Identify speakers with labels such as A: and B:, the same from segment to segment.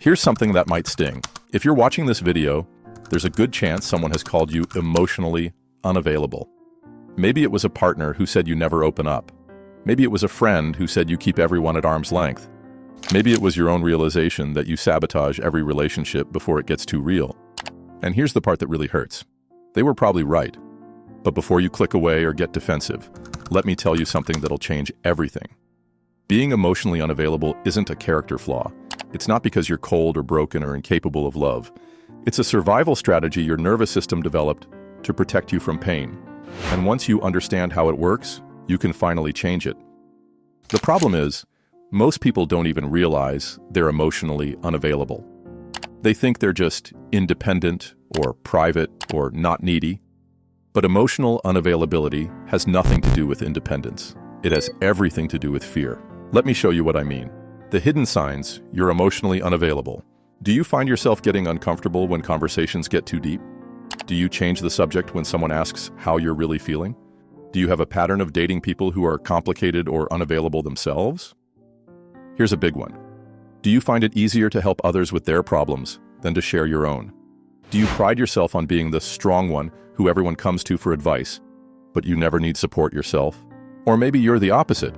A: Here's something that might sting. If you're watching this video, there's a good chance someone has called you emotionally unavailable. Maybe it was a partner who said you never open up. Maybe it was a friend who said you keep everyone at arm's length. Maybe it was your own realization that you sabotage every relationship before it gets too real. And here's the part that really hurts. They were probably right. But before you click away or get defensive, let me tell you something that'll change everything. Being emotionally unavailable isn't a character flaw. It's not because you're cold or broken or incapable of love. It's a survival strategy your nervous system developed to protect you from pain. And once you understand how it works, you can finally change it. The problem is, most people don't even realize they're emotionally unavailable. They think they're just independent or private or not needy. But emotional unavailability has nothing to do with independence. It has everything to do with fear. Let me show you what I mean. The hidden signs you're emotionally unavailable. Do you find yourself getting uncomfortable when conversations get too deep? Do you change the subject when someone asks how you're really feeling? Do you have a pattern of dating people who are complicated or unavailable themselves? Here's a big one. Do you find it easier to help others with their problems than to share your own? Do you pride yourself on being the strong one who everyone comes to for advice, but you never need support yourself? Or maybe you're the opposite.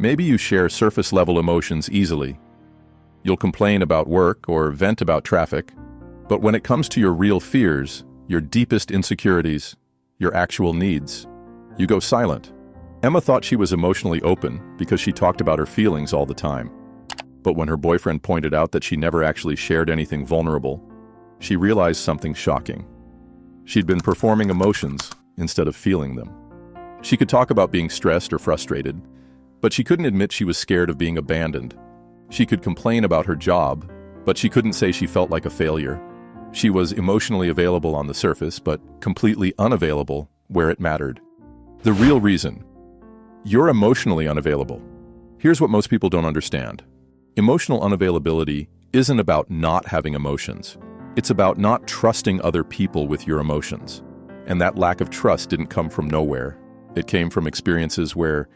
A: Maybe you share surface-level emotions easily. You'll complain about work or vent about traffic, but when it comes to your real fears, your deepest insecurities, your actual needs, you go silent. Emma thought she was emotionally open because she talked about her feelings all the time. But when her boyfriend pointed out that she never actually shared anything vulnerable, she realized something shocking. She'd been performing emotions instead of feeling them. She could talk about being stressed or frustrated, but she couldn't admit she was scared of being abandoned. She could complain about her job, but she couldn't say she felt like a failure. She was emotionally available on the surface, but completely unavailable where it mattered. The real reason you're emotionally unavailable. Here's what most people don't understand. Emotional unavailability isn't about not having emotions. It's about not trusting other people with your emotions. And that lack of trust didn't come from nowhere. It came from experiences where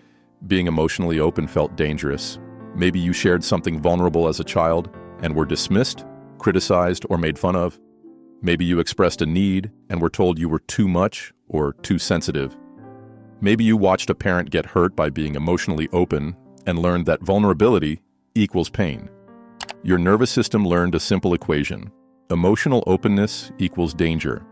A: being emotionally open felt dangerous. Maybe you shared something vulnerable as a child and were dismissed, criticized, or made fun of. Maybe you expressed a need and were told you were too much or too sensitive. Maybe you watched a parent get hurt by being emotionally open and learned that vulnerability equals pain. Your nervous system learned a simple equation. Emotional openness equals danger.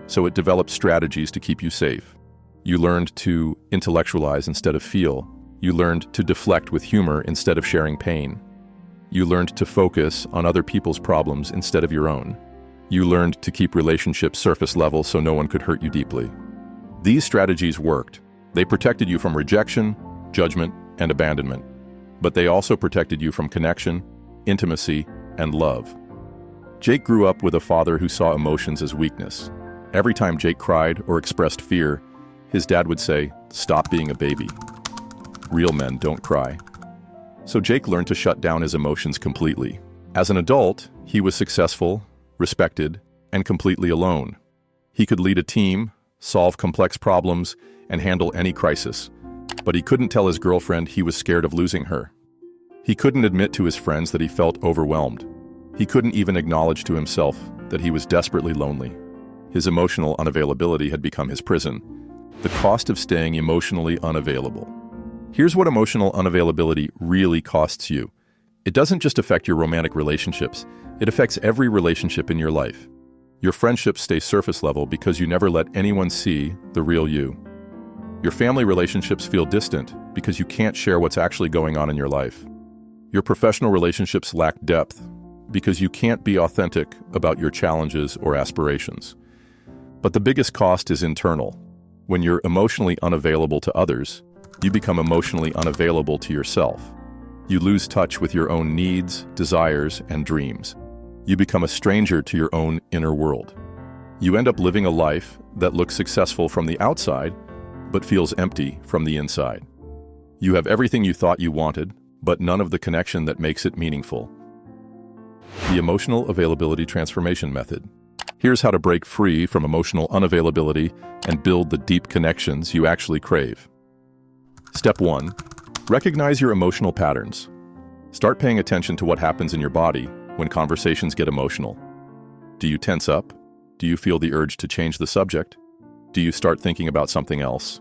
A: So it developed strategies to keep you safe. You learned to intellectualize instead of feel. You learned to deflect with humor instead of sharing pain. You learned to focus on other people's problems instead of your own. You learned to keep relationships surface level so no one could hurt you deeply. These strategies worked. They protected you from rejection, judgment, and abandonment. But they also protected you from connection, intimacy, and love. Jake grew up with a father who saw emotions as weakness. Every time Jake cried or expressed fear, his dad would say, "Stop being a baby. Real men don't cry." So Jake learned to shut down his emotions completely. As an adult, he was successful, respected, and completely alone. He could lead a team, solve complex problems, and handle any crisis. But he couldn't tell his girlfriend he was scared of losing her. He couldn't admit to his friends that he felt overwhelmed. He couldn't even acknowledge to himself that he was desperately lonely. His emotional unavailability had become his prison. The cost of staying emotionally unavailable. Here's what emotional unavailability really costs you. It doesn't just affect your romantic relationships, it affects every relationship in your life. Your friendships stay surface level because you never let anyone see the real you. Your family relationships feel distant because you can't share what's actually going on in your life. Your professional relationships lack depth because you can't be authentic about your challenges or aspirations. But the biggest cost is internal. When you're emotionally unavailable to others, you become emotionally unavailable to yourself. You lose touch with your own needs, desires, and dreams. You become a stranger to your own inner world. You end up living a life that looks successful from the outside, but feels empty from the inside. You have everything you thought you wanted, but none of the connection that makes it meaningful. The Emotional Availability Transformation Method. Here's how to break free from emotional unavailability and build the deep connections you actually crave. Step 1. Recognize your emotional patterns. Start paying attention to what happens in your body when conversations get emotional? Do you tense up? Do you feel the urge to change the subject? Do you start thinking about something else?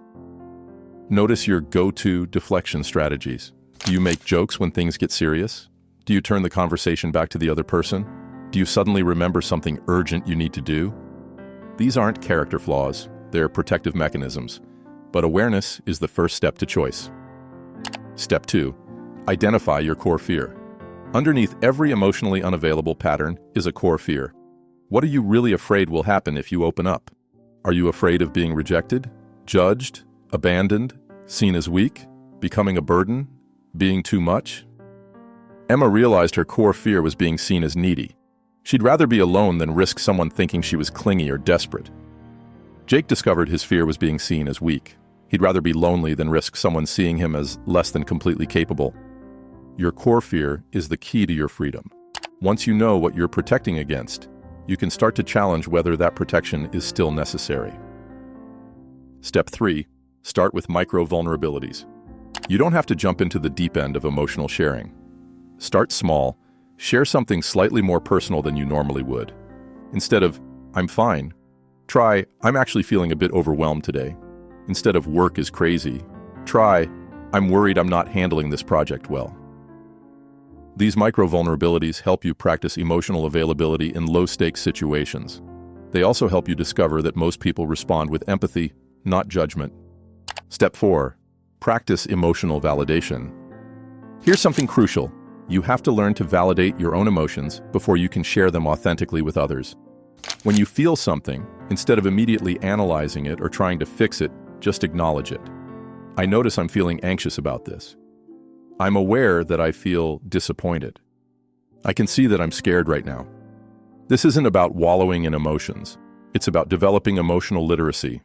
A: Notice your go-to deflection strategies. Do you make jokes when things get serious? Do you turn the conversation back to the other person? Do you suddenly remember something urgent you need to do? These aren't character flaws, they're protective mechanisms. But awareness is the first step to choice. Step 2. Identify your core fear. Underneath every emotionally unavailable pattern is a core fear. What are you really afraid will happen if you open up? Are you afraid of being rejected, judged, abandoned, seen as weak, becoming a burden, being too much? Emma realized her core fear was being seen as needy. She'd rather be alone than risk someone thinking she was clingy or desperate. Jake discovered his fear was being seen as weak. He'd rather be lonely than risk someone seeing him as less than completely capable. Your core fear is the key to your freedom. Once you know what you're protecting against, you can start to challenge whether that protection is still necessary. Step 3. Start with micro-vulnerabilities. You don't have to jump into the deep end of emotional sharing. Start small. Share something slightly more personal than you normally would. Instead of, "I'm fine," try, "I'm actually feeling a bit overwhelmed today." Instead of, "Work is crazy," try, "I'm worried I'm not handling this project well." These micro-vulnerabilities help you practice emotional availability in low-stakes situations. They also help you discover that most people respond with empathy, not judgment. Step 4. Practice emotional validation. Here's something crucial. You have to learn to validate your own emotions before you can share them authentically with others. When you feel something, instead of immediately analyzing it or trying to fix it, just acknowledge it. I notice I'm feeling anxious about this. I'm aware that I feel disappointed. I can see that I'm scared right now. This isn't about wallowing in emotions. It's about developing emotional literacy,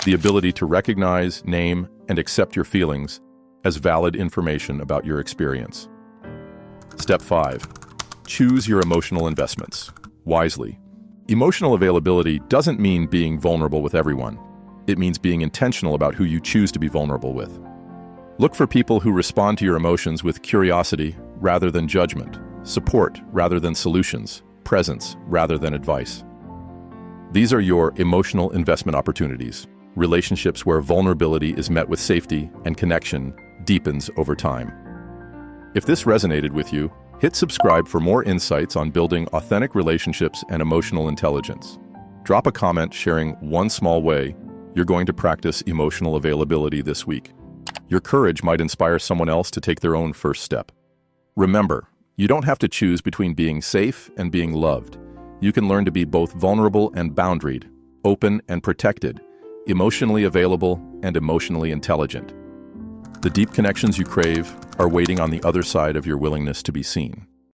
A: the ability to recognize, name, and accept your feelings as valid information about your experience. Step 5. Choose your emotional investments wisely. Emotional availability doesn't mean being vulnerable with everyone. It means being intentional about who you choose to be vulnerable with. Look for people who respond to your emotions with curiosity rather than judgment, support rather than solutions, presence rather than advice. These are your emotional investment opportunities, relationships where vulnerability is met with safety and connection deepens over time. If this resonated with you, hit subscribe for more insights on building authentic relationships and emotional intelligence. Drop a comment sharing one small way you're going to practice emotional availability this week. Your courage might inspire someone else to take their own first step. Remember, you don't have to choose between being safe and being loved. You can learn to be both vulnerable and boundaried, open and protected, emotionally available and emotionally intelligent. The deep connections you crave are waiting on the other side of your willingness to be seen.